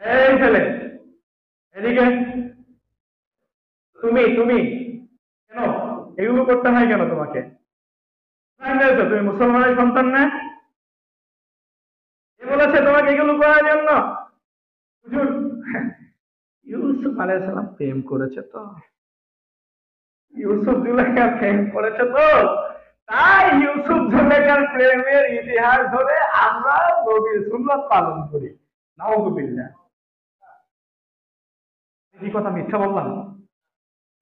এই ছেলে, এদিকে। তুমি তুমি কেন এগুলো করতে হয় কেন তোমাকে? তুমি মুসলমানের সন্তান না? এ বলেছে তোমাকে এগুলো করার জন্য? হুজুর, ইউসুফ আলাইহিস সালাম প্রেম করেছে তো, ইউসুফ জুলেখার প্রেম করেছে তো, তাই ইউসুফ জুলেখার প্রেমের ইতিহাস ধরে আমরা নবীর সুন্নাত পালন করি। নাউযুবিল্লাহ। এই কথা মিথ্যা বললাম?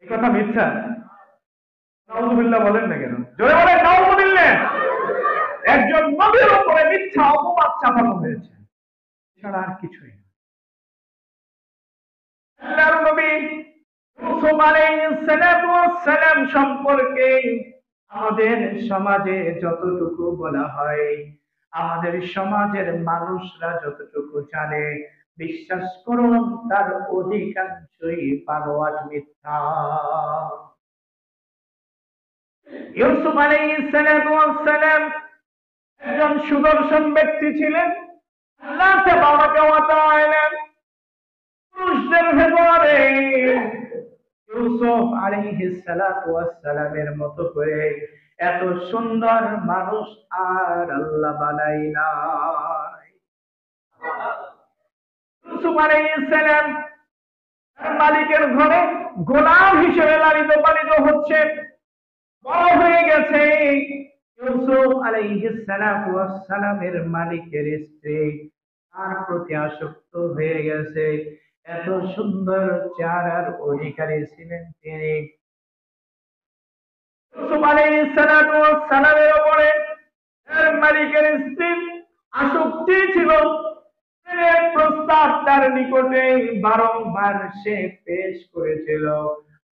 এই কথা মিথ্যা? নাউযুবিল্লাহ বলেন না কেন? জোরে বলেন নাউযুবিল্লাহ। একজন নবীর উপরে মিথ্যা অপবাদ চাপানো হয়েছে, ছাড়া আর কিছুই না। আল্লাহর নবী ইউসুফ আলাইহিস সালাম সম্পর্কে আমাদের সমাজে যতটুকু বলা হয়, আমাদের সমাজের মানুষরা যতটুকু জানে, বিশ্বাস করুন তার অধিকাংশই বানোয়াট মিথ্যা। ইউসুফ আলাইহিস সালাম একজন সুদর্শন ব্যক্তি ছিলেন। আল্লাহ তাবারাকা ওয়া তাআলা পুরুষদের ভেতরে ইউসুফ আলাইহিস সালামের মতো করে এত সুন্দর মানুষ আর আল্লাহ বানাই নাই। ইউসুফ আলাইহিস সালাম তার মালিকের ঘরে গোলাম হিসেবে লালিত পালিত হচ্ছে, বড় হয়ে গেছে। ইউসুফ আলাইহিস সালামের মালিকের স্ত্রী তার প্রতি আসক্ত হয়ে গেছে। এত সুন্দর চেহারার অধিকারী ছিলেন তিনি। ইউসুফ আলাইহিস সালামের উপরে তার মালিকের স্ত্রীর আসক্তি ছিল। প্রেমের প্রস্তাব তার নিকটে বারংবার সে পেশ করেছিল।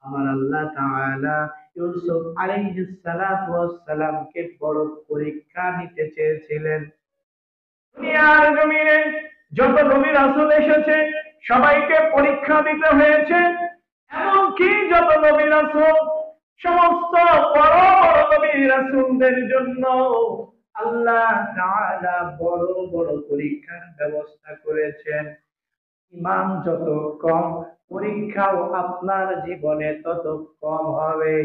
আমার আল্লাহ তাআলা ইউসুফ আলাইহিস সালামকে বড় পরীক্ষা নিতে চেয়েছিলেন। দুনিয়ার জমিনে যত নবী রাসূল এসেছে সবাইকে পরীক্ষা দিতে হয়েছে। এমনকি যত নবী রাসূল, সমস্ত বড় বড় নবী রাসূলদের জন্য আল্লাহ তাআলা বড় বড় পরীক্ষার ব্যবস্থা করেছেন। ইমান যত কম, পরীক্ষাও আপনার জীবনে তত কম হবে।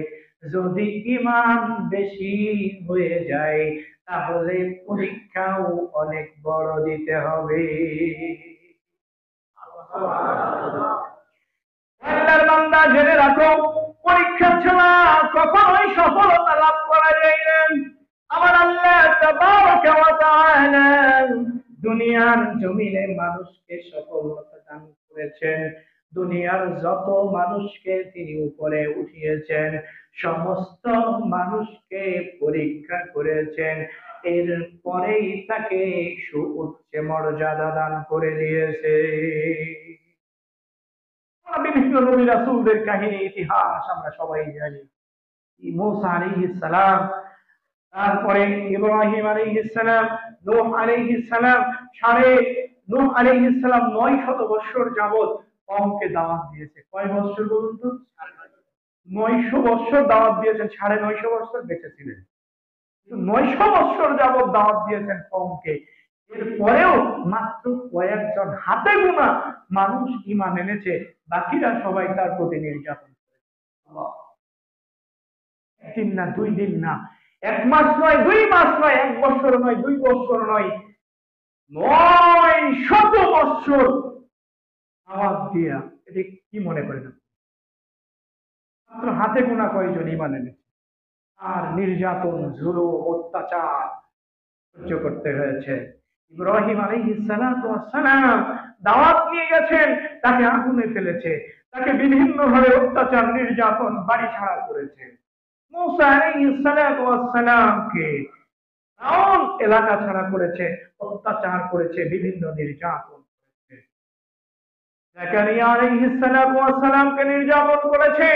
যদি ইমান বেশি হয়ে যায় তাহলে পরীক্ষাও অনেক বড় দিতে হবে। আল্লাহর বান্দা জেনে রাখো, পরীক্ষা ছাড়া কখনোই সফলতা লাভ করা যায় না। আমার আল্লাহ তাবারaka ওয়া তাআলা দুনিয়ার জমিনে মানুষকে সফলতা দান করেছেন। দুনিয়ার যত মানুষকে তিনি উপরে উঠিয়েছেন সমস্ত মানুষকে পরীক্ষা করেছেন, এর পরেই তাকে সুউচ্চ মর্যাদা দান করে দিয়েছে। বিভিন্ন নবী রাসূলদের কাহিনী ইতিহাস আমরা সবাই জানি। মূসা আলাইহিস সালাম, তারপরে ইব্রাহিম আলাইহিস সালাম, নূহ আলাইহিস সালাম, নূহ আলাইহিস সালাম 900 বছর যাবত কওমকে দাওয়াত দিয়েছে। কয় বছর বলুন তো? 900 বছর দাওয়াত দিয়েছেন, 950 বছর বেঁচে ছিলেন। 900 বছর যাবত দাওয়াত দিয়েছেন কওমকে। এরপরেও মাত্র কয়েকজন হাতে গোনা মানুষ ঈমান এনেছে, বাকিরা সবাই তার প্রতি নির্যাতন করেছে। একদিন না, 2 দিন না, 1 মাস নয়, 2 মাস নয়, 1 বছর নয়, 2 বছর নয়, 900 বছর আওয়াজ দিয়া। এটা কি মনে করেন? মাত্র হাতে গোনা কয়জন ঈমান এনেছে, আর নির্যাতন, জুলুম, অত্যাচার সহ্য করতে হয়েছে। ইব্রাহিম আলাইহিস সালাম দাওয়াত নিয়ে গেছেন, তাকে আগুনে ফেলেছে, তাকে বিভিন্ন ভাবে অত্যাচার, নির্যাতন, বাড়ি ছাড়া করেছে। মূসা আলাইহিস সালামকে ফিরআউন এলাকা ছাড়া করেছে, অত্যাচার করেছে, বিভিন্ন নির্যাতন করেছে। জাকারিয়া আলাইহিস সালামকে নির্যাতন করেছে,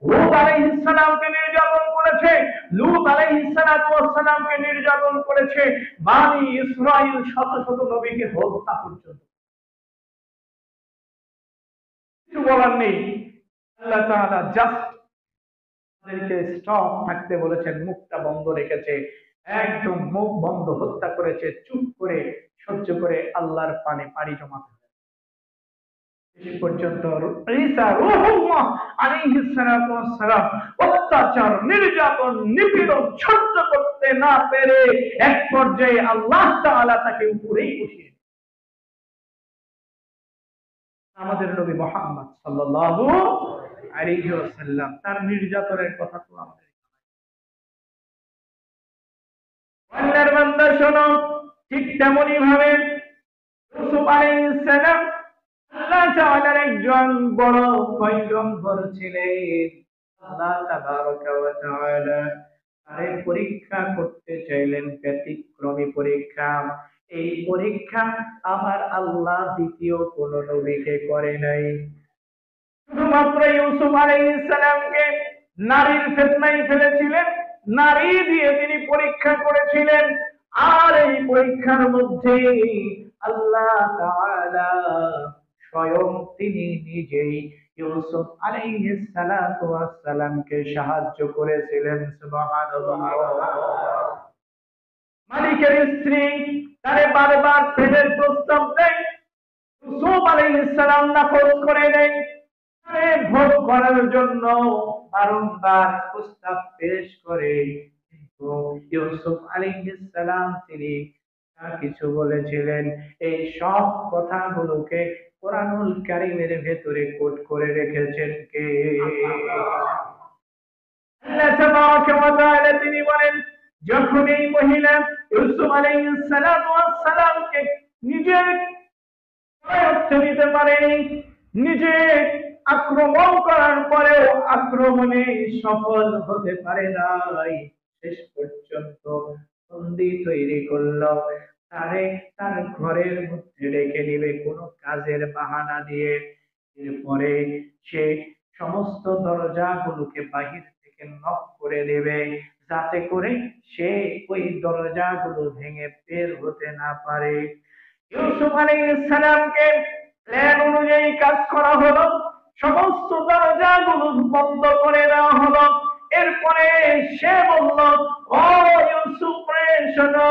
হুদ আলাইহিস সালামকে নির্যাতন করেছে, লূত আলাইহিস সালামকে নির্যাতন করেছে, বনি ইসরাইল শত শত নবীকে হত্যা পর্যন্ত। কিছু বলার নেই। আল্লাহ তাআলা জাস্ট তাদেরকে স্টপ থাকতে বলেছেন, মুখটা বন্ধ রেখেছে, একদম মুখ বন্ধ, হত্যা করেছে, চুপ করে সহ্য করে আল্লাহর পানে পাড়ি জমাতে। পর্যন্ত ঈসা রূহুল্লাহ আলাইহিস সালাতু ওয়াস সালাম অত্যাচার, নির্যাতন, নিপীড়ন সহ্য করতে না পেরে এক পর্যায়ে আল্লাহ তাআলা তাকে উপরেই উঠিয়ে আমাদের নবী মুহাম্মদ সাল্লাল্লাহু আলাইহি ওয়াসাল্লাম তার নির্যাতনের কথা তো আমাদের আল্লাহর বান্দা শোনো, ঠিক তেমনি ভাবে ইউসুফ আলাইহিস সালাম আল্লাহ তাআলার একজন বড় পয়গম্বর ছিলেন। আল্লাহ তাবারকা ওয়া তাআলা তারে পরীক্ষা করতে চাইলেন, ব্যতিক্রমী পরীক্ষা। এই পরীক্ষা আমার আল্লাহ দ্বিতীয় কোন নবীকে করে নাই। শুধুমাত্র ইউসুফ আলাইহিস সালামকে নারীর ফিতনায় ফেলেছিলেন, নারী দিয়ে তিনি পরীক্ষা করেছিলেন। আর এই পরীক্ষার মধ্যে আল্লাহ তাআলা স্বয়ং তিনি নিজেই ইউসুফ আলাইহিস সালাতু ওয়াস সালামকে সাহায্য করেছিলেন। সুবহানাল্লাহ। মালিকের স্ত্রী তারে বারবার প্রেমের প্রস্তাব দেয়, ইউসুফ আলাইহিস সালাম নাকচ করে দেন। ভোগ করার জন্য বারংবার প্রস্তাব পেশ করে, কিন্তু ইউসুফ আলাইহিস সালাম তিনি কিছু বলেছিলেন। এই সব কথাগুলোকে কোরআনুল কারীমের ভেতরে কোট করে রেখেছেন কে? আল্লাহ তাবারাকা ওয়া তাআলা তিনি বলেন, যখন এই মহিলা ইউসুফ আলাইহিস সালাতু ওয়াস সালামকে নিজের আয়ত্তে নিতে পারেনি, নিজে আক্রমণ করার পরেও আক্রমণে সফল হতে পারে নাই, শেষ পর্যন্ত বন্দী তৈরি করলো, তারে তার ঘরের মধ্যে রেখে দিবে কোনো কাজের বাহানা দিয়ে। এরপরে সে সমস্ত দরজাগুলোকে বাহির থেকে নক করে দেবে, যাতে করে সে ওই দরজাগুলো ভেঙে বের হতে না পারে। ইউসুফ আলাইহিস সালামকে প্ল্যান অনুযায়ী কাজ করা হলো, সমস্ত দরজাগুলো বন্ধ করে দেওয়া হলো। এরপরে সে বলল, ও ইউসুফ রে শোনো,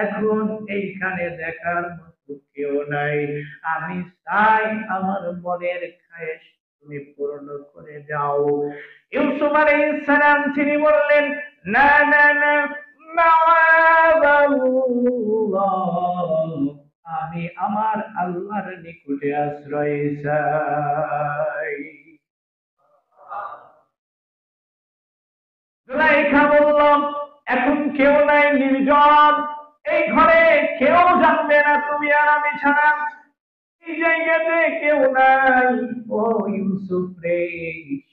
এখন এইখানে দেখার মতো কেউ নাই, আমি চাই আমার মনের খায়েশ তুমি পূর্ণ করে যাও। ইউসুফ আলাইহিস সালাম তিনি বললেন, না না না, আমি আমার আল্লাহর নিকটে আশ্রয় চাই। জুলাইখা বলল, এখন কেউ নাই, নির্জন, এই ঘরে কেউ জানবে না তুমি আর আমি ছাড়া, এই জায়গাতে কেউ নাই। ও ইউসুফ রে,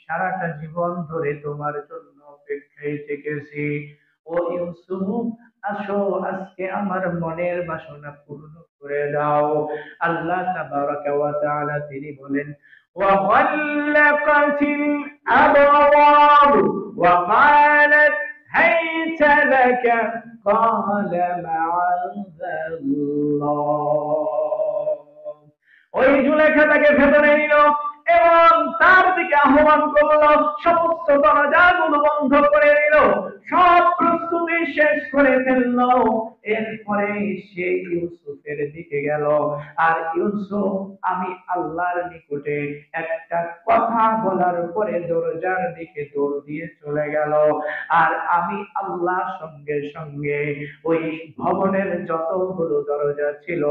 সারাটা জীবন ধরে তোমার জন্য অপেক্ষায় থেকেছি। ও ইউসুফ, আসো, আজকে আমার মনের বাসনা পূর্ণ করে দাও। আল্লাহ তাবারাকা ওয়া তাআলা তিনি বলেন, وغلقت الأبواب وقالت هيت لك قال معاذ الله। ওই জুলেখা তাকে ভেতরে নিল এবং তার দিকে আহ্বান করলো, সমস্ত দরজাগুলো বন্ধ করে দিল, সব প্রস্তুতি শেষ করে ফেললো। এরপরে সে ইউসুফের দিকে গেল, আর ইউসুফ আমি আল্লাহর নিকটে একটা কথা বলার পরে দরজার দিকে দৌড় দিয়ে চলে গেল। আর আমি আল্লাহ সঙ্গে সঙ্গে ওই ভবনের যতগুলো দরজা ছিল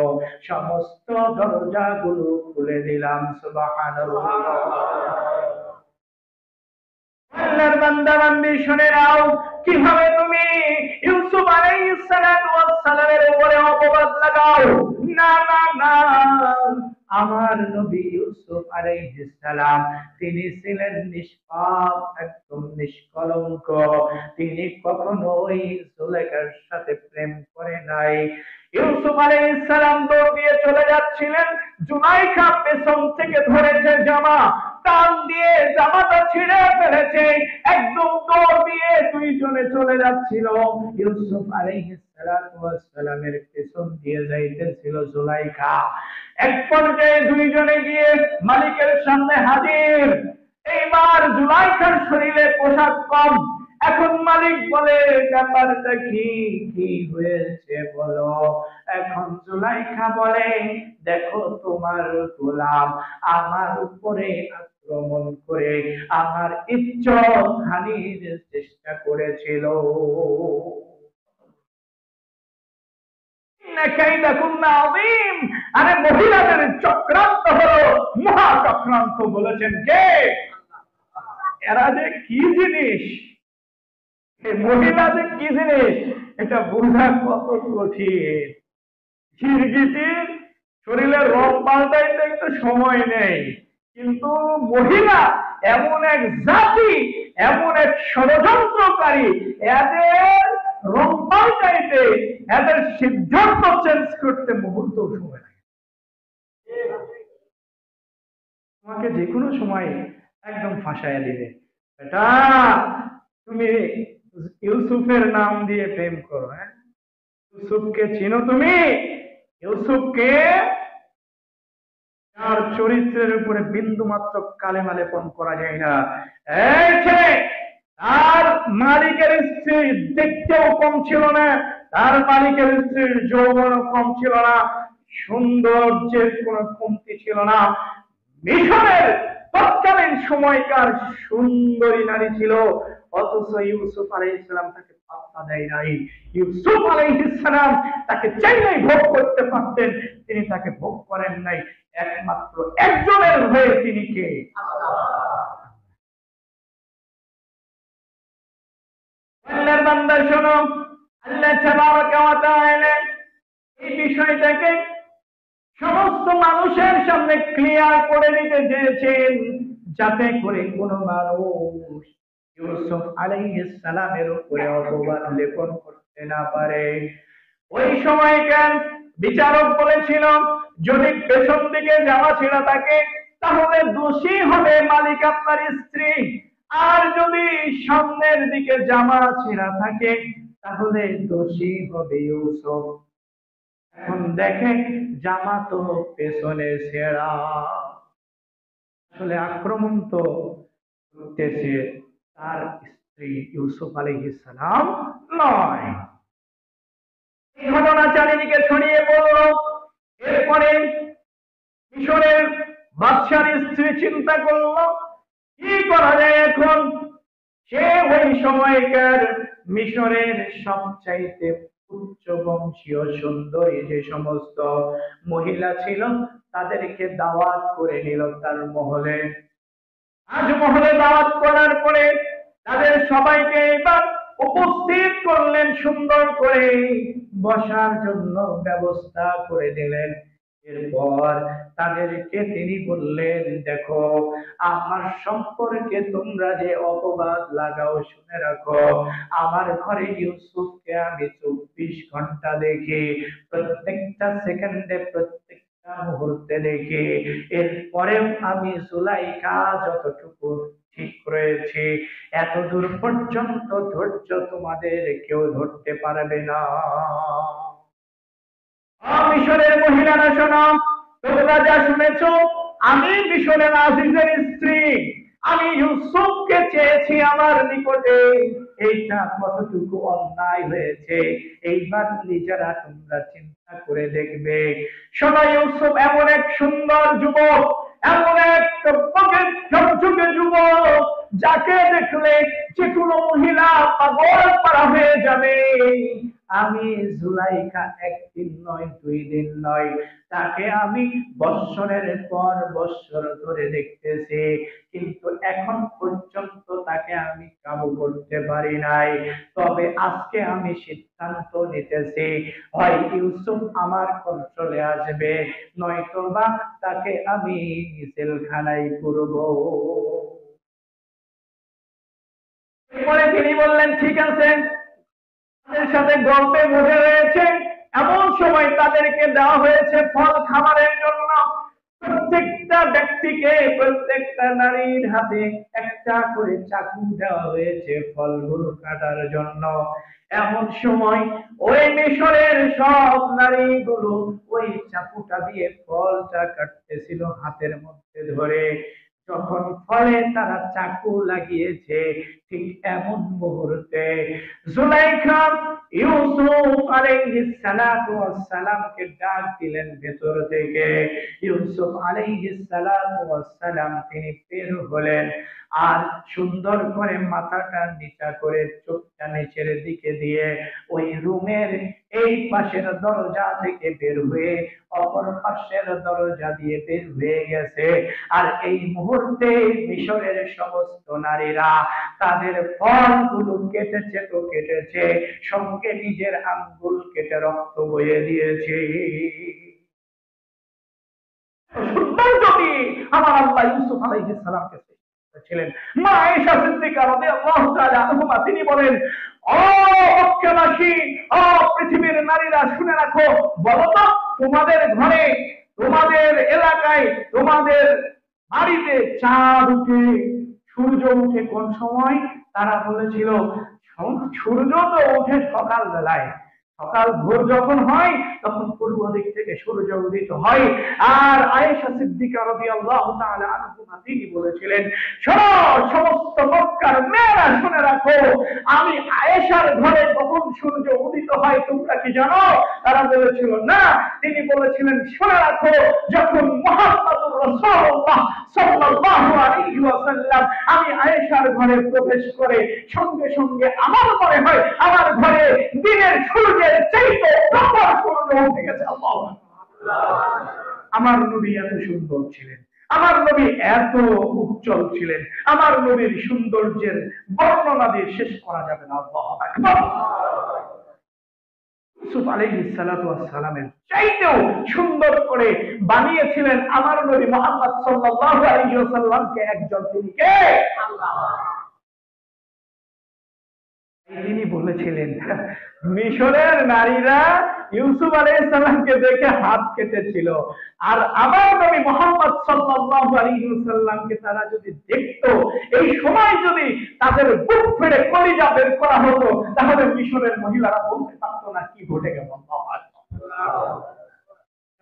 সমস্ত দরজাগুলো খুলে দিলাম। সুবহানাল্লাহ। আল্লাহর বান্দা বান্দি শুনে নাও, কিভাবে তুমি ইউসুফ আলাইহিস সালাতু ওয়াস সালামের উপরে অপবাদ লাগাও। না না না, আমার নবী ইউসুফ আলাইহিস সালাম তিনি ছিলেন নিষ্পাপ, একদম নিষ্কলঙ্ক, তিনি কখনোই জুলেখার সাথে প্রেম করে নাই। ইউসুফ আলাইহিস সালাম দৌড় দিয়ে চলে যাচ্ছিলেন, জুলাইখা পেছন থেকে ধরেছে জামা, টান দিয়ে জামাটা ছিঁড়ে ফেলেছে, একদম দৌড় দিয়ে দুইজনে চলে যাচ্ছিল। ইউসুফ আলাইহিস সালামের পেছন দিয়ে যাইতেছিল জুলাইখা। এক পর্যায়ে দুইজনে গিয়ে মালিকের সামনে হাজির। এইবার জুলাইখার শরীরে পোশাক কম, এখন মালিক বলে, ব্যাপারটা কি, কি হয়েছে বলো। এখন জুলাইখা বলে, দেখো তোমার গোলাম আমার উপরে আক্রমণ করে আমার ইজ্জত হানির চেষ্টা করেছিল। আরে মহিলাদের চক্রান্ত হলো মহা চক্রান্ত, বলেছেন কে? এরা যে কি জিনিস, মহিলা যে কি জিনিস এটা বোঝা কত কঠিন। গিরগিটির শরীরের রং পাল্টাইতে একটু সময় নেই, কিন্তু মহিলা এমন এক জাতি, এমন এক ষড়যন্ত্রকারী, এদের রং পাল্টাইতে, এদের সিদ্ধান্ত চেঞ্জ করতে মুহূর্ত সময় লাগে। তোমাকে যে কোনো সময় একদম ফাঁসাইয়া দিবে। এটা তুমি ইউসুফের নাম দিয়ে প্রেম করো, হ্যাঁ? ইউসুফকে চিনো তুমি? ইউসুফকে, তার চরিত্রের উপরে বিন্দু মাত্র কালেমা লেপন করা যায় না। এই ছেলে, তার মালিকের স্ত্রী দেখতেও কম ছিল না, তার মালিকের স্ত্রীর যৌবনও কম ছিল না, সৌন্দর্যের কোনো কমতি ছিল না। মিশরের তৎকালীন সময়কার সুন্দরী নারী ছিল, অথচ ইউসুফ আলাইহিস সালাম তাকে পাত্তা দেয় নাই। ইউসুফ আলাইহিস সালাম তাকে চাইলেই ভোগ করতে পারতেন, তিনি তাকে ভোগ করেন নাই। একমাত্র একজনের হয়ে, তিনি কে? আল্লাহর বান্দা শোনো, আল্লাহ তাবারাকা ওয়া তাআলা এই বিষয়টাকে সমস্ত মানুষের সামনে ক্লিয়ার করে দিতে চেয়েছেন, যাতে করে কোনো মানুষ ইউসুফ আলাইহিস সালামের উপরে অপবাদ লেপন করতে না পারে। ওই সময়কার বিচারক বলেছিল, যদি পেছন দিকে জামা ছেঁড়া থাকে তাহলে দোষী হবে মালিক আপনার স্ত্রী, আর যদি সামনের দিকে জামা ছেঁড়া থাকে তাহলে দোষী হবে ইউসুফ। এখন দেখেন, জামা তো পেছনে ছেঁড়া, আসলে আক্রমণ তো করতেছে তার স্ত্রী ইউসুফ আলাইহিস সালাম নয়। এই ঘটনা চারিদিকে ছড়িয়ে পড়ল। এরপরে মিশরের বাদশার স্ত্রী চিন্তা করলো, কি করা যায় এখন। সে ওই সময়কার মিশরের সবচাইতে উচ্চ বংশীয় সুন্দরী যে সমস্ত মহিলা ছিল তাদেরকে দাওয়াত করে নিল তার মহলে। আজ মহলে দাওয়াত করার পরে তাদের সবাইকে এবার উপস্থিত করলেন, সুন্দর করে বসার জন্য ব্যবস্থা করে দিলেন। এরপর তাদেরকে তিনি বললেন, দেখো, আমার সম্পর্কে তোমরা যে অপবাদ লাগাও শুনে রাখো, আমার ঘরে ইউসুফকে আমি 24 ঘন্টা দেখি, প্রত্যেকটা সেকেন্ডে, প্রত্যেকটা মুহূর্তে দেখি। এরপরেও আমি জুলাইখা যতটুকু ঠিক রয়েছে, এত দূর পর্যন্ত ধৈর্য তোমাদের কেউ ধরতে পারবে না। মিশরের মহিলারা শোনো, তোমরা যা শুনেছ, আমি মিশরের আজিজের স্ত্রী, আমি ইউসুফকে চেয়েছি আমার নিকটে, এইটা কতটুকু অন্যায় হয়েছে এইবার নিজেরা তোমরা চিন্তা করে দেখবে। শোনো, ইউসুফ এমন এক সুন্দর যুবক, এমন এক ঝকঝকে যুবক, যাকে দেখলে যে কোনো মহিলা পাগল পারা হয়ে যাবে। আমি জুলাইখা একদিন নয়, 2 দিন নয়, তাকে আমি বৎসরের পর বৎসর ধরে দেখতেছি, কিন্তু এখন পর্যন্ত তাকে আমি কাবু করতে পারি নাই। তবে আজকে আমি সিদ্ধান্ত নিতেছি, হয় ইউসুফ আমার কন্ট্রোলে আসবে, নয়তো বা তাকে আমি জেলখানায় করব। এরপরে তিনি বললেন, ঠিক আছে, তাদের সাথে গল্পে বসে রয়েছে। এমন সময় তাদেরকে দেওয়া হয়েছে ফল খাবারের জন্য। প্রত্যেকটা ব্যক্তিকে, প্রত্যেকটা নারীর হাতে একটা করে চাকু দেওয়া হয়েছে ফলগুলো কাটার জন্য। এমন সময় ওই মিশরের সব নারীগুলো ওই চাকুটা দিয়ে ফলটা কাটতেছিল হাতের মধ্যে ধরে। যখন ফলে তারা চাকু লাগিয়েছে, ঠিক এমন মুহূর্তে জুলাইখা ইউসুফ আলাইহিস সালাতু ওয়াস সালামকে ডাক দিলেন ভেতর থেকে। ইউসুফ আলাইহিস সালাতু ওয়াস সালাম তিনি বের হলেন, আর সুন্দর করে মাথাটা নিচা করে চোখটা নিচের দিকে দিয়ে ওই রুমের এই পাশের দরজা থেকে বের হয়ে অপর পাশের দরজা দিয়ে বের হয়ে গেছে। আর এই মুহূর্তে মিশরের সমস্ত নারীরা তাদের ফলগুলো কেটেছে তো কেটেছে, সঙ্গে নিজের আঙ্গুল কেটে রক্ত বয়ে দিয়েছে। যদি আমার আল্লাহ ইউসুফ আলাইহিস সালামকে ছিলেন, মা আয়েশা সিদ্দিকা রাদিয়াল্লাহু তাআলা আনহা তিনি বলেন, ও মক্কাবাসী, ও পৃথিবীর নারীরা শুনে রাখো, বলো তো তোমাদের ঘরে, তোমাদের এলাকায়, তোমাদের বাড়িতে চাঁদ উঠে, সূর্য উঠে কোন সময়? তারা বলেছিল সূর্য তো উঠে সকাল বেলায়, সকাল ভোর যখন হয় তখন পূর্ব দিক থেকে সূর্য উদিত হয়। আর আয়েশা সিদ্দিকা রাদিয়াল্লাহু তাআলা আনহা তিনি বলেছিলেন, শোনো সমস্ত মক্কার মেয়েরা শুনে রাখো, আমি আয়েশার ঘরে কখন সূর্য উদিত হয় তোমরা কি জানো? তারা বলেছিল না। তিনি বলেছিলেন, শুনে রাখো, যখন মুহাম্মদুর রাসূলুল্লাহ সাল্লাল্লাহু আলাইহি ওয়াসাল্লাম আমি আয়েশার ঘরে প্রবেশ করে সঙ্গে সঙ্গে আমার মনে হয় আমার ঘরে দিনের সূর্যের চাইতে প্রখর সূর্য উঠে গেছে। আল্লাহু আকবার। আমার নবী এত সুন্দর ছিলেন, আমার নবী এত উজ্জ্বল ছিলেন, আমার নবীর সৌন্দর্যের বর্ণনা দিয়ে শেষ করা যাবে না। আল্লাহু আকবার। ইউসুফ আলাইহিস সালাতু ওয়াস সালামের চাইতেও সুন্দর করে বানিয়েছিলেন আমার নবী মুহাম্মদ সাল্লাল্লাহু আলাইহি ওয়াসাল্লামকে একজন, তিনি কে? আল্লাহ। তিনি বলেছিলেন, মিশরের নারীরা ইউসুফ আলাইহিস সালামকে দেখে হাত কেটেছিল, আর আমার নবী মুহাম্মদ সাল্লাল্লাহু আলাইহি ওয়াসাল্লামকে তারা যদি দেখতো, এই সময় যদি তাদের বুক ফেড়ে কলিজা বের করা হতো, তাহলে মিশরের মহিলারা বলতে পারতো না কি ঘটে গেল।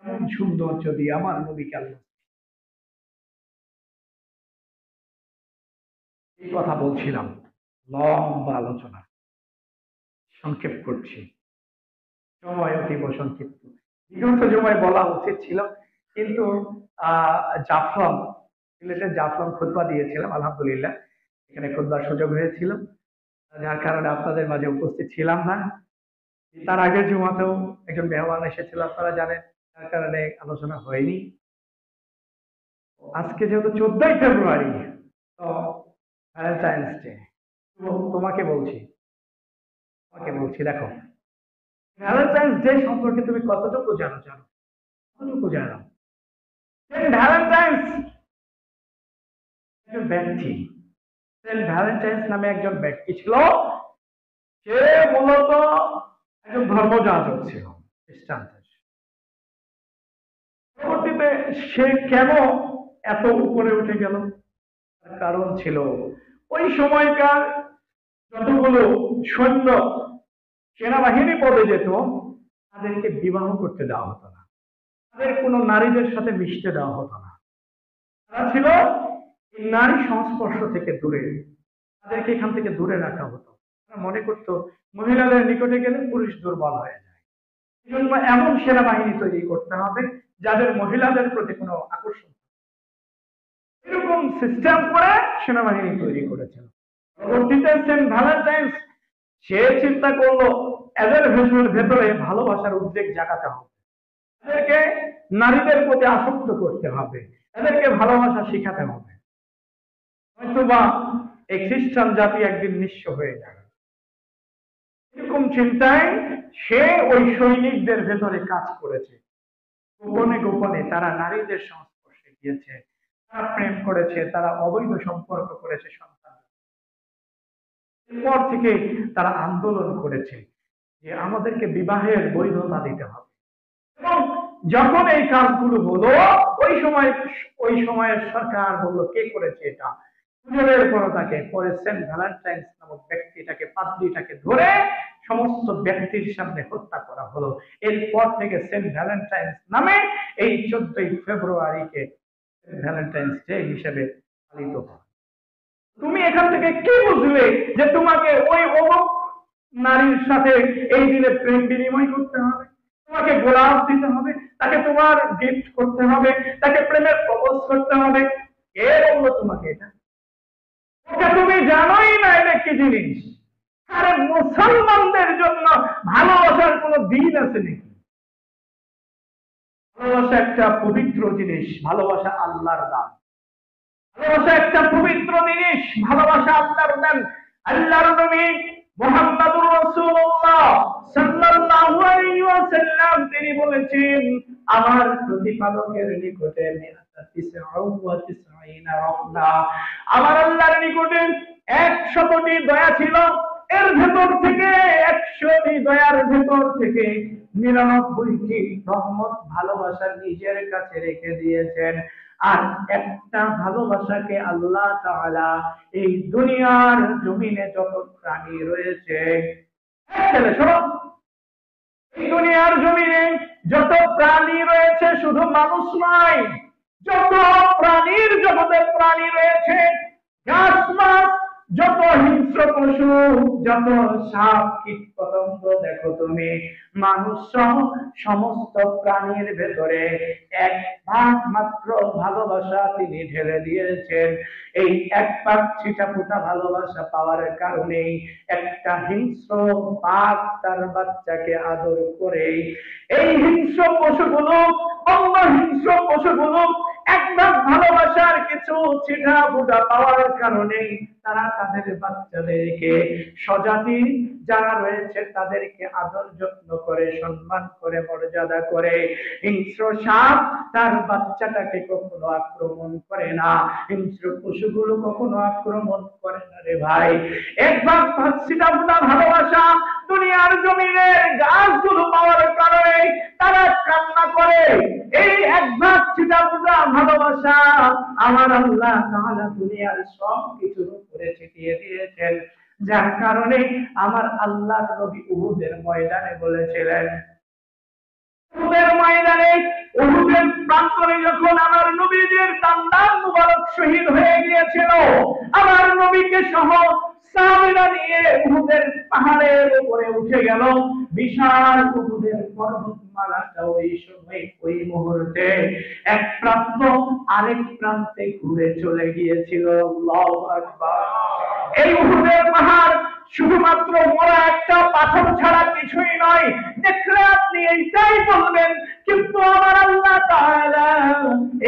এমন সুন্দর যদি আমার নবীকে আল্লাহ। এই কথা বলছিলাম, লম্বা আলোচনা, সংক্ষেপ করছি, সময় অতীব সংক্ষিপ্ত। বিগত সময় বলা উচিত ছিল, কিন্তু জাফলং, সিলেটের জাফলং খুতবা দিয়েছিলাম, আলহামদুলিল্লাহ এখানে খুতবার সুযোগ হয়েছিল, যার কারণে আপনাদের মাঝে উপস্থিত ছিলাম না। তার আগের জুমাতেও একজন মেহমান এসেছিল, আপনারা জানেন, যার কারণে আলোচনা হয়নি। আজকে যেহেতু 14ই ফেব্রুয়ারি, তো ভ্যালেন্টাইন্স ডে, তোমাকে বলছি দেখো, ভ্যালেন্টাইন্স ডে সম্পর্কে তুমি কতটুকু জানো? কতটুকু জানো? সেন্ট ভ্যালেন্টাইন্স একজন ব্যক্তি, সেন্ট ভ্যালেন্টাইন্স নামে একজন ব্যক্তি ছিল, সে মূলত একজন ধর্মযাজক ছিল, খ্রিস্টান। পরবর্তীতে সে কেন এত উপরে উঠে গেল? কারণ ছিল, ওই সময়কার যতগুলো সৈন্য সেনাবাহিনী পদে যেত, তাদেরকে বিবাহ করতে দেওয়া হতো না, তাদের কোনো নারীদের সাথে মিশতে দেওয়া হতো না। তারা ছিল এই নারী সংস্পর্শ থেকে দূরে, তাদেরকে এখান থেকে দূরে রাখা হতো। তারা মনে করতো মহিলাদের নিকটে গেলে পুরুষ দুর্বল হয়ে যায়, এই জন্য এমন সেনাবাহিনী তৈরি করতে হবে যাদের মহিলাদের প্রতি কোনো আকর্ষণ, এরকম সিস্টেম করে সেনাবাহিনী তৈরি করেছিল। পরবর্তীতে সেন্ট ভ্যালেন্টাইন্স সে চিন্তা করলো, এদের ভেতরে ভালোবাসার উদ্বেগ জাগাতে হবে, এদেরকে নারীদের প্রতি আসক্ত করতে হবে, এদেরকে ভালোবাসা শিখাতে হবে, হয়তোবা এই খ্রিস্টান জাতি একদিন নিঃস্ব হয়ে যাবে। এরকম চিন্তায় সে ওই সৈনিকদের ভেতরে কাজ করেছে। গোপনে গোপনে তারা নারীদের সংস্পর্শে গিয়েছে, তারা প্রেম করেছে, তারা অবৈধ সম্পর্ক করেছে সন্তান। এরপর থেকে তারা আন্দোলন করেছে যে আমাদেরকে বিবাহের বৈধতা দিতে হবে। এবং যখন এই কাজগুলো হলো, ওই সময়ের সরকার বলল, কে করেছে এটা? খুঁজে করো তাকে। পরে সেন্ট ভ্যালেন্টাইন্স নামক ব্যক্তিটাকে, পাদ্রীটাকে ধরে সমস্ত ব্যক্তির সামনে হত্যা করা হলো। এরপর থেকে সেন্ট ভ্যালেন্টাইন্স নামে এই 14ই ফেব্রুয়ারিকে ভ্যালেন্টাইন্স ডে হিসেবে পালিত হয়। তুমি এখান থেকে কি বুঝলে যে তোমাকে ওই অমুক নারীর সাথে এই দিনে প্রেম বিনিময় করতে হবে, তোমাকে গোলাপ দিতে হবে, তাকে তোমার গিফট করতে হবে, তাকে প্রেমের প্রপোজ করতে হবে? কে বললো তোমাকে এটা? ওটা তুমি জানোই না এটা কি জিনিস। আরে মুসলমানদের জন্য ভালোবাসার কোন দিন আছে নাকি? ভালোবাসা একটা পবিত্র জিনিস, ভালোবাসা আল্লাহর দান। ভালোবাসা একটা পবিত্র জিনিস, ভালোবাসা আল্লাহর দান। আল্লাহর নবী মুহাম্মদুর রাসূলুল্লাহ সাল্লাল্লাহু আলাইহি ওয়াসাল্লাম তিনি বলেছেন, আমার প্রতিপালকের নিকটে আমার আল্লাহর নিকটে 100টি দয়া ছিল, এর ভেতর থেকে 100টি দয়ার ভেতর থেকে 99টি রহমত ভালোবাসা নিজের কাছে রেখে দিয়েছেন। আর একটা ভালোবাসাকে আল্লাহ তাআলা এই দুনিয়ার জমিনে যত প্রাণী রয়েছে, শোনো, এই দুনিয়ার জমিনে যত প্রাণী রয়েছে শুধু মানুষ নয়, যত প্রাণীর জগতে প্রাণী রয়েছে, গাছ মাছ, যত হিংস্র পশু, যত সাপ কীট পতঙ্গ দেখো তুমি, মানুষ সহ সমস্ত প্রাণীর ভেতরে এক ভাগ মাত্র ভালোবাসা তিনি ঢেলে দিয়েছেন। এই এক ভাগ ছিটা ফুটা ভালোবাসা পাওয়ার কারণে একটা হিংস্র বাঘ তার বাচ্চাকে আদর করে, এই হিংস্র পশুগুলো, অন্য হিংস্র পশুগুলো এক ভাগ ভালোবাসার কিছু ছিটা ফুটা পাওয়ার কারণে তারা তাদের বাচ্চাদেরকে, স্বজাতি যারা রয়েছে তাদেরকে আদর যত্ন করে, সম্মান করে, মর্যাদা করে। হিংস্র সাপ তার বাচ্চাটাকে কখনো আক্রমণ করে না, হিংস্র পশুগুলো কখনো আক্রমণ করে না রে ভাই। এক ভাগ ছিটাফোঁটা ভালোবাসা দুনিয়ার জমিনের গাছগুলো পাওয়ার কারণে তারা কান্না করে। এই এক ভাগ ছিটাফোঁটা ভালোবাসা আমার আল্লাহ তাআলা দুনিয়ার সব কিছুর উপরে ছিটিয়ে দিয়েছেন, যার কারণে আমার আল্লাহর নবী উহুদের ময়দানে বলেছিলেন, উহুদের ময়দানে, উহুদের প্রান্তরে যখন আমার নবীজির দান্দান মুবারক শহীদ হয়ে গিয়েছিল, আমার নবীকে সহ সাহাবীরা নিয়ে উহুদের পাহাড়ের উপরে উঠে গেল। বিশাল উহুদের পর্বতমালাটা ওই সময়, ওই মুহূর্তে এক প্রান্ত আরেক প্রান্তে ঘুরে চলে গিয়েছিল। আল্লাহু আকবার। এই উহুদের পাহাড় শুধুমাত্র মোড়া একটা পাথর ছাড়া কিছুই নয়, দেখলে আপনি এইটাই বলবেন, কিন্তু আমার আল্লাহ তাআলা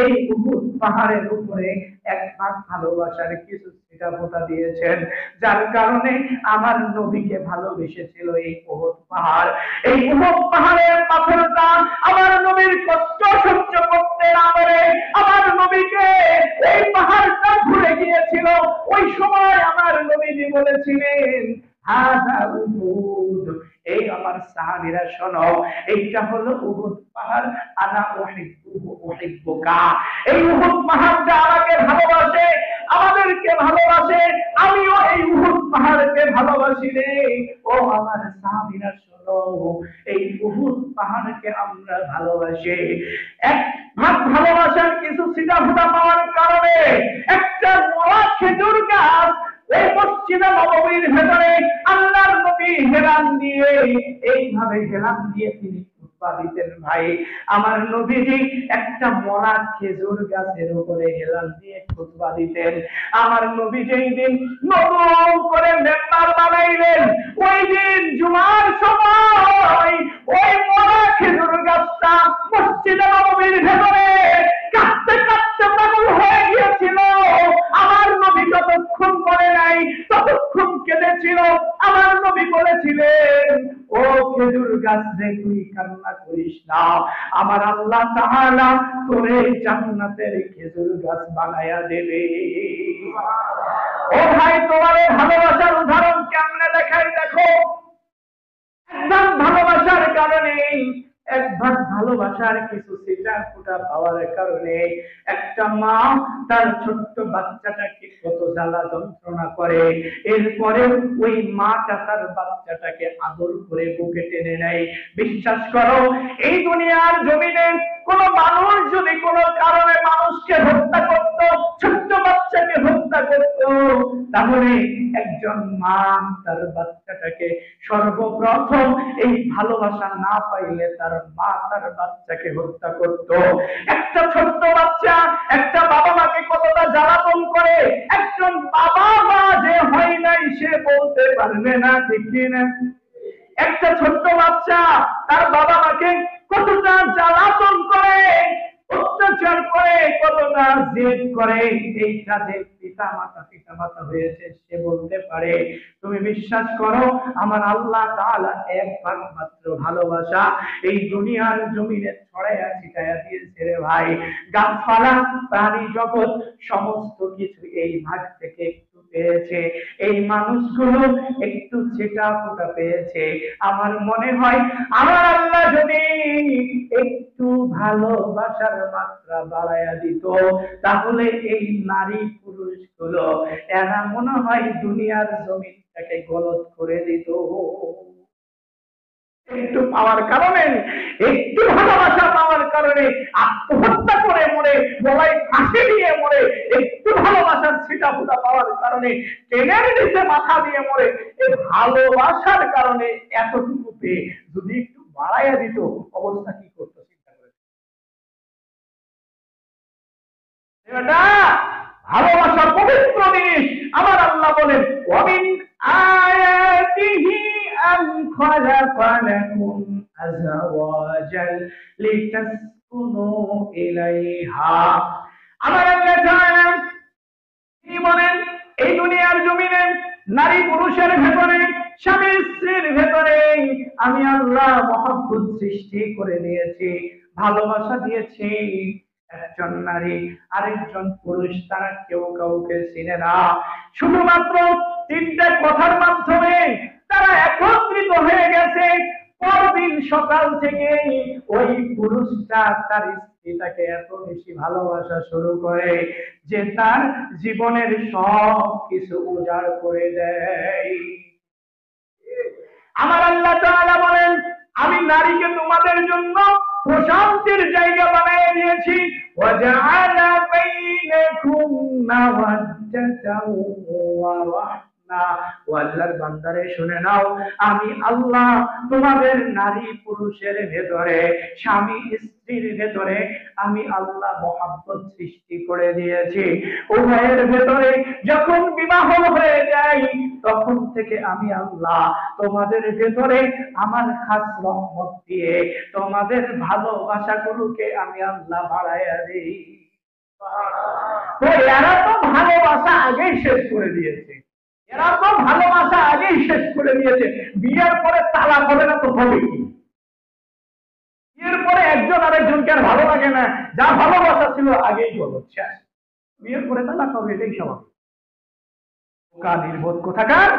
এই উহুদ পাহাড়ের উপরে এক ভাগ ভালোবাসার কিছু ছিটাফোঁটা দিয়েছেন, যার কারণে আমার নবীকে ভালোবেসেছিল এই উহুদ পাহাড়। এই উহুদ পাহাড়ের পাথরটা আমার নবীর কষ্ট সহ্য করতে না পারে আমার নবীকে এই পাহাড়টা ঘুরে গিয়েছিল। ওই সময় আমার নবীজি বলেছিলেন, হাযা উহুদ, এই আমার সাহাবীরা শোনো, এইটা হলো উহুদ পাহাড়, আনা উহিব্বুহু উহিব্বুকা। এই উহুদ পাহাড়টা আমাকে ভালোবাসে, আমাদেরকে ভালোবাসে, আমিও এই উহুদ পাহাড়কে ভালোবাসি রে। ও আমার সাহাবীরা শোনো, এই উহুদ পাহাড়কে আমরা ভালোবাসি। এক ভাগ ভালোবাসার কিছু ছিটাফোঁটা পাওয়ার কারণে একটা মরা খেজুর গাছ এই মসজিদে নববীর ভেতরে আল্লাহর নবী হেলান দিয়ে, এইভাবে হেলান দিয়ে তিনি খুতবা দিতেন। ভাই, আমার নবীজি একটা মরা খেজুর গাছের উপরে হেলান দিয়ে খুতবা দিতেন। আমার নবী যেই দিন নতুন করে মেম্বার বানাইলেন, ওই দিন জুমার সময় ওই মরা খেজুর গাছটা মসজিদে নববীর ভেতরে কাঁদতে কাঁদতে পাগল হয়ে গিয়েছিল। আমার নবী যতক্ষণ করে নাই ততক্ষণ কেঁদেছিল। আমার নবী বলেছিলেন, ও খেজুর গাছ রে, তুই কান্না করিস না, আমার আল্লাহ তাআলা তোরে জান্নাতের খেজুর গাছ বানায়া দেবে। ও ভাই, তোমার ভালোবাসার উদাহরণ কেমনে দেখাই দেখো। একদম ভালোবাসার কারণে, এক ভাগ ভালোবাসার কিছু ছিটাফোঁটা পাওয়ার কারণে একটা মা তার ছোট্ট বাচ্চাটাকে কত জ্বালা যন্ত্রণা করে, এরপরে ওই মাটা তার বাচ্চাটাকে আদর করে বুকে টেনে নেয়। বিশ্বাস করো, এই দুনিয়ার জমিনে কোন মানুষ যদি কোনো কারণে মানুষকে হত্যা করত, ছোট্ট বাচ্চাকে হত্যা করত, তাহলে একজন মা তার বাচ্চাটাকে সর্বপ্রথম এই ভালোবাসা না পাইলে তার মা তার বাচ্চাকে হত্যা করত। একটা ছোট্ট বাচ্চা একটা বাবা মাকে কতটা জ্বালাতন করে, একজন বাবা মা যে হয় নাই সে বলতে পারবে না, ঠিক কিনা? একটা ছোট্ট বাচ্চা তার বাবা মাকে কতটা জ্বালাতন করে, অত্যাচার করে, কতটা জেদ করে, এইটা যে পিতা মাতা হয়েছে সে বলতে পারে। তুমি বিশ্বাস করো আমার আল্লাহ তাআলা একবার মাত্র ভালোবাসা এই দুনিয়ার জমিনে ছড়াইয়া ছিটাইয়া দিয়েছে রে ভাই। গাছপালা, প্রাণী জগৎ সমস্ত কিছু এই ভাগ থেকে একটু পেয়েছে, এই মানুষগুলো একটু ছিটা ফোটা পেয়েছে। আমার মনে হয় আমার আল্লাহ যদি একটু ভালোবাসার মাত্রা বাড়াইয়া দিত, তাহলে এই নারী পুরুষ গুলো এরা মনে হয় দুনিয়ার জমিনটাকে গলদ করে দিত। একটু পাওয়ার কারণে, একটু ভালোবাসা পাওয়ার কারণে আত্মহত্যা করে মরে, গলায় ফাঁসি দিয়ে মরে, একটু ভালোবাসার ছিটা ফুটা পাওয়ার কারণে টেনের নিচে মাথা দিয়ে মরে, এই ভালোবাসার কারণে এতটুকু পেয়ে যদি একটু বাড়াইয়া দিত অবস্থা কি করতো চিন্তা করে। এটা ভালোবাসা পবিত্র জিনিস। আমার আল্লাহ বলেন ওয়ামিন আয়াতিহি আন খালাকা লাকুম আযওয়াজাল লিতাসকুনু ইলাইহা। আমার আল্লাহ তাআলা কি বলেন, এই দুনিয়ার জমিনে নারী পুরুষের ভেতরে, স্বামী স্ত্রীর ভেতরে আমি আল্লাহ মহব্বত সৃষ্টি করে দিয়েছি, ভালোবাসা দিয়েছি। একজন নারী আরেকজন পুরুষ তারা কেউ কাউকে চিনে না, শুধুমাত্র তিনটা কথার মাধ্যমে তারা একত্রিত হয়ে গেছে। পরদিন সকাল থেকে ওই পুরুষটা তার স্ত্রীটাকে এত বেশি ভালোবাসা শুরু করে যে তার জীবনের সব কিছু উজাড় করে দেয়। আমার আল্লাহ তাআলা বলেন আমি নারীকে তোমাদের জন্য প্রশান্তির জায়গা বানিয়ে দিয়েছি। ওয়াজআলা বাইনাকুম মাওয়াদ্দাতাও ওয়া রাহমা। ও আল্লাহর বান্দারে শুনে নাও, আমি আল্লাহ তোমাদের নারী পুরুষের ভেতরে, স্বামী স্ত্রীর ভেতরে আমি আল্লাহ মহব্বত সৃষ্টি করে দিয়েছি। উভয়ের ভেতরে যখন বিবাহ হয়ে যায় তখন থেকে আমি আল্লাহ তোমাদের ভেতরে আমার খাস রহমত দিয়ে তোমাদের ভালোবাসাগুলোকে আমি আল্লাহ বাড়াইয়া দিই। তো এরা তো ভালোবাসা আগেই শেষ করে দিয়েছে, এরা তো ভালোবাসা আগেই শেষ করে দিয়েছে। বিয়ের পরে তালাক হবে না তো হবে কি? বিয়ের পরে একজন আরেকজনকে আর ভালো লাগে না, যা ভালোবাসা ছিল আগেই বলো শেষ। বিয়ের পরে তালাক হবে, এটাই স্বাভাবিক। বোকা নির্বোধ কোথাকার।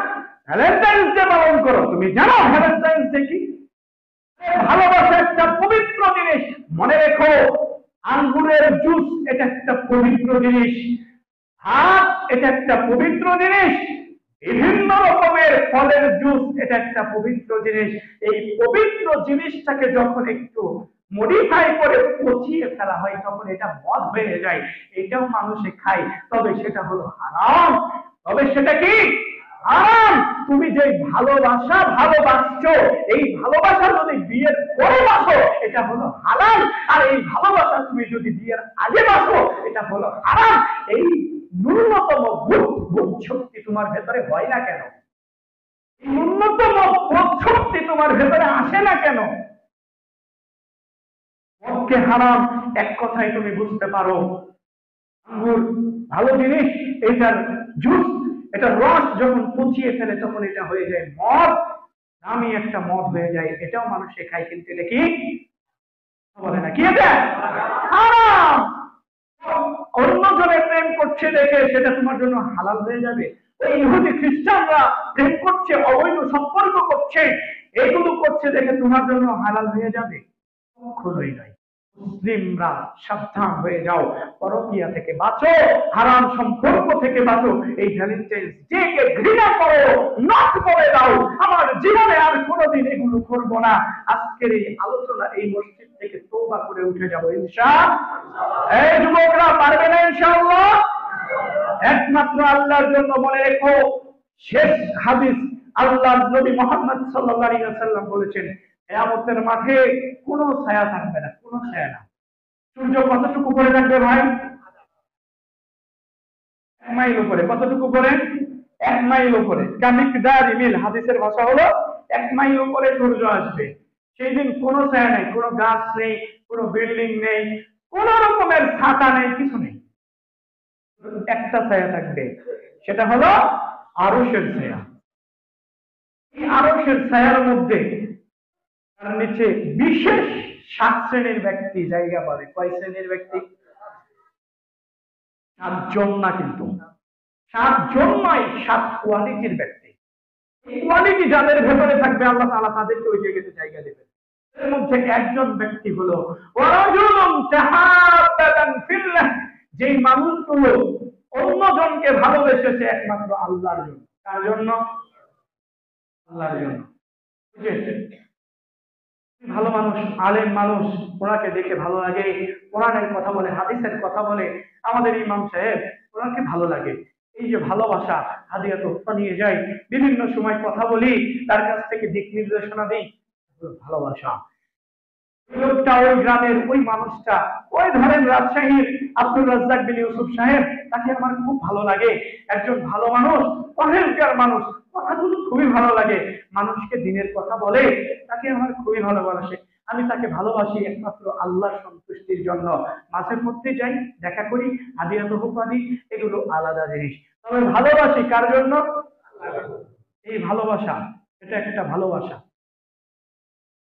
ভ্যালেন্টাইন্স ডে পালন করো, তুমি জানো ভ্যালেন্টাইন্স ডে কি? ভালোবাসা একটা পবিত্র জিনিস। মনে রেখো, আঙ্গুরের জুস এটা একটা পবিত্র জিনিস, ভাত এটা একটা পবিত্র জিনিস, বিভিন্ন রকমের ফলের জুস এটা একটা পবিত্র জিনিস। এই পবিত্র জিনিসটাকে যখন একটু মডিফাই করে পচিয়ে ফেলা হয় তখন এটা মদ হয়ে যায়। এটাও মানুষে খায়, তবে সেটা হলো হারাম। তবে সেটা কি? হারাম। তুমি যে ভালোবাসা ভালোবাসছো, এই ভালোবাসা যদি বিয়ের পরে বাসো এটা হলো হারাম, আর এই ভালোবাসা তুমি যদি বিয়ের আগে বাসো এটা হলো হারাম। এই ন্যূনতম বোধ শক্তি তোমার ভেতরে হয় না কেন? ন্যূনতম বোধ শক্তি তোমার ভেতরে আসে না কেন? মদকে হারাম এক কথায় তুমি বুঝতে পারো। আঙ্গুর ভালো জিনিস, এটার জুস, এটা রস যখন পচিয়ে ফেলে তখন এটা হয়ে যায় মদ, দামি একটা মদ হয়ে যায়। এটাও মানুষে খায়, কিন্তু এটা কি বলে না? কি এটা? হারাম। অন্যজনের প্রেম করছে দেখে সেটা তোমার জন্য হালাল হয়ে যাবে? ওই ইহুদি খ্রিস্টানরা প্রেম করছে, অবৈধ সম্পর্ক করছে, এগুলো করছে দেখে তোমার জন্য হালাল হয়ে যাবে? কখনোই নয়। মুসলিমরা সাবধান হয়ে যাও, পরকীয়া থেকে বাঁচো, হারাম সম্পর্ক থেকে বাঁচো। এই ভ্যালেন্টাইন্স ডেকে ঘৃণা করো, নট করে দাও, আমার জীবনে আর কোনোদিন এগুলো করবো না। আজকের এই আলোচনা এই মসজিদ থেকে তওবা করে উঠে যাবো ইনশাআল্লাহ। এই যুবকরা পারবে না ইনশাআল্লাহ? একমাত্র আল্লাহর জন্য। মনে রেখো, শেষ হাদিস, আল্লাহর নবী মুহাম্মদ সাল্লাল্লাহু আলাইহি ওয়াসাল্লাম বলেছেন, কিয়ামতের মাঠে কোনো ছায়া থাকবে না, কোনো ছায়া না। সূর্য কতটুকু উপরে থাকবে ভাই? 1 মাইল উপরে। কতটুকু উপরে? 1 মাইল উপরে। কামিকদারি মিল, হাদিসের ভাষা হলো 1 মাইল উপরে সূর্য আসবে। সেই দিন কোনো ছায়া নেই, কোনো গাছ নেই, কোনো বিল্ডিং নেই, কোন রকমের ছাতা নেই, কিছু নেই। একটা ছায়া থাকবে, সেটা হলো আরশের ছায়া। এই আরশের ছায়ার মধ্যে, তার নিচে বিশেষ 7 শ্রেণীর ব্যক্তি জায়গা পাবে। কয় শ্রেণীর ব্যক্তি? 7 জন না, কিন্তু 7 জন নয়, 7 কোয়ালিটির ব্যক্তি। এই কোয়ালিটি যাদের ভেতরে থাকবে, আল্লাহ তাআলা তাদেরকে ওই জায়গাতে জায়গা দেবেন। এর মধ্যে একজন ব্যক্তি হলো ওয়ারাজুলুন তাহাব্বাতান ফিল্লাহ, যেই মানুষগুলো অন্যজনকে ভালোবেসেছে একমাত্র আল্লাহর জন্য। কার জন্য? আল্লাহর জন্য। ভালো মানুষ, আলেম মানুষ, ওনাকে দেখে ভালো লাগে, কোরআনের কথা বলে, হাদিসের কথা বলে, আমাদের ইমাম সাহেব, ওনাকে ভালো লাগে। এই যে ভালোবাসা, হাদিয়া তোহফা নিয়ে যাই, বিভিন্ন সময় কথা বলি, তার কাছ থেকে দিক নির্দেশনা দিই, ভালোবাসা। লোকটা, ওই গ্রামের ওই মানুষটা, ওই ধরেন রাজশাহীর আব্দুর রাজ্জাক বিন ইউসুফ সাহেব, তাকে আমার খুব ভালো লাগে। একজন ভালো মানুষ, পরহেজগার মানুষ, কথাগুলো খুবই ভালো লাগে, মানুষকে দিনের কথা বলে, তাকে আমার খুবই ভালোবাসে। আমি তাকে ভালোবাসি একমাত্র আল্লাহর সন্তুষ্টির জন্য। মাঝে মধ্যে যাই, দেখা করি, হাদিয়া তোহফা দিই, এগুলো আলাদা জিনিস। তবে ভালোবাসি কার জন্য? এই ভালোবাসা, এটা একটা ভালোবাসা।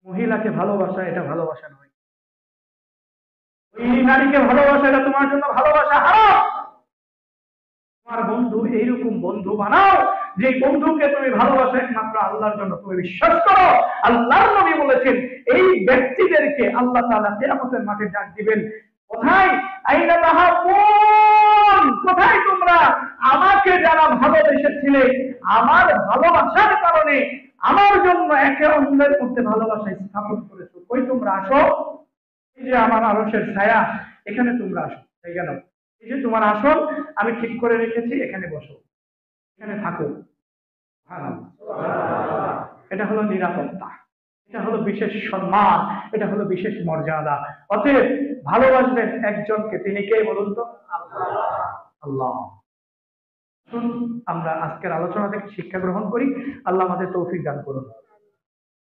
মহিলাকে ভালোবাসা, এটা ভালোবাসা নয়। ওই নারীকে ভালোবাসা, এটা তোমার জন্য ভালোবাসা হারাম। তোমার বন্ধু এইরকম বন্ধু বানাও, যে বন্ধুকে তুমি ভালোবাসো একমাত্র আল্লাহর জন্য। তুমি বিশ্বাস করো, আল্লাহর নবী বলেছেন, এই ব্যক্তিদেরকে আল্লাহ তাআলা কিয়ামতের মাঠে ডাক দিবেন, কোথায়? আইনা তাহাব্বুন, কোথায় তোমরা আমাকে যারা ভালোবেসেছিলে, আমার ভালোবাসার কারণে আমার জন্য একে অন্যের মধ্যে ভালোবাসা স্থাপন করেছো, কই তোমরা আসো? এই যে আমার আরশের ছায়া, এখানে তোমরা আসো। তাই গেল, এই যে তোমার আসন আমি ঠিক করে রেখেছি, এখানে বসো, এখানে থাকো। সুবহানাল্লাহ। এটা হলো নিরাপত্তা, এটা হলো বিশেষ সম্মান, এটা হলো বিশেষ মর্যাদা। অতএব ভালোবাসবেন একজনকে, তিনি কে বলুন তো? আল্লাহ। আসুন আমরা আজকের আলোচনা থেকে শিক্ষা গ্রহণ করি। আল্লাহ আমাদের তৌফিক দান করুন।